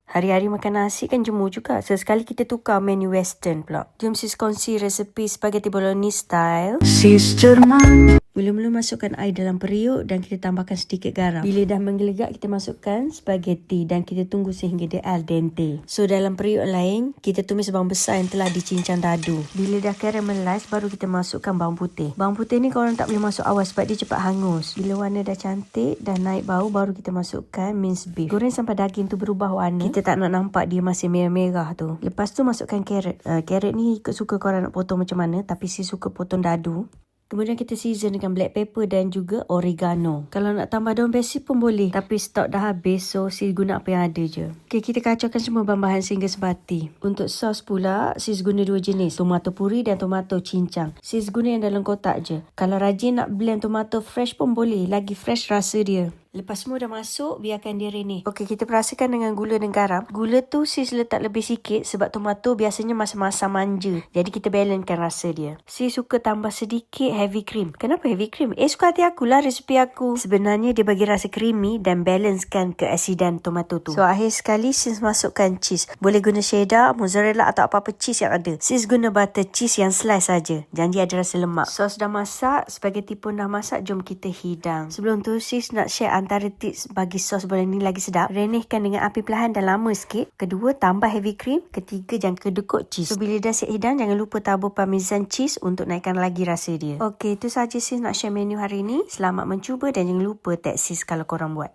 Hari-hari makan nasi kan jemu juga. Sesekali kita tukar menu western pula. Jom sis kongsi resepi spaghetti bolognese style. Sis cermat. Mula-mula masukkan air dalam periuk dan kita tambahkan sedikit garam. Bila dah menggelegak, kita masukkan spaghetti dan kita tunggu sehingga dia al dente. So dalam periuk lain, kita tumis bawang besar yang telah dicincang dadu. Bila dah caramelize, baru kita masukkan bawang putih. Bawang putih ni korang tak boleh masuk awal sebab dia cepat hangus. Bila warna dah cantik, dah naik bau, baru kita masukkan minced beef. Goreng sampai daging tu berubah warna. Kita tak nak nampak dia masih merah-merah tu. Lepas tu masukkan carrot. Carrot ni ikut suka korang nak potong macam mana, tapi si suka potong dadu. Kemudian kita season dengan black pepper dan juga oregano. Kalau nak tambah daun basil pun boleh. Tapi stok dah habis, so sis guna apa yang ada je. Okay, kita kacaukan semua bahan-bahan sehingga sebati. Untuk sos pula, sis guna 2 jenis. Tomato puri dan tomato cincang. Sis guna yang dalam kotak je. Kalau rajin nak blend tomato fresh pun boleh. Lagi fresh rasa dia. Lepas semua dah masuk, biarkan dia renih. Okey, kita perasakan dengan gula dan garam. Gula tu sis letak lebih sikit sebab tomato biasanya masam-masam manja. Jadi kita balancekan rasa dia. Sis suka tambah sedikit heavy cream. Kenapa heavy cream? Suka hati akulah resepi aku. Sebenarnya dia bagi rasa creamy dan balancekan keasidan tomato tu. So akhir sekali sis masukkan cheese. Boleh guna cheddar, mozzarella atau apa-apa cheese yang ada. Sis guna butter cheese yang slice saja. Janji ada rasa lemak. Sos dah masak, spaghetti pun dah masak. Jom kita hidang. Sebelum tu sis nak share antara tips bagi sos bolognese lagi sedap. Renihkan dengan api perlahan dan lama sikit. Kedua, tambah heavy cream. Ketiga, jangan kedekut cheese. So bila dah siap hidang, jangan lupa tabur parmesan cheese untuk naikkan lagi rasa dia. Okey, itu sahaja sis nak share menu hari ni. Selamat mencuba dan jangan lupa tag sis kalau korang buat.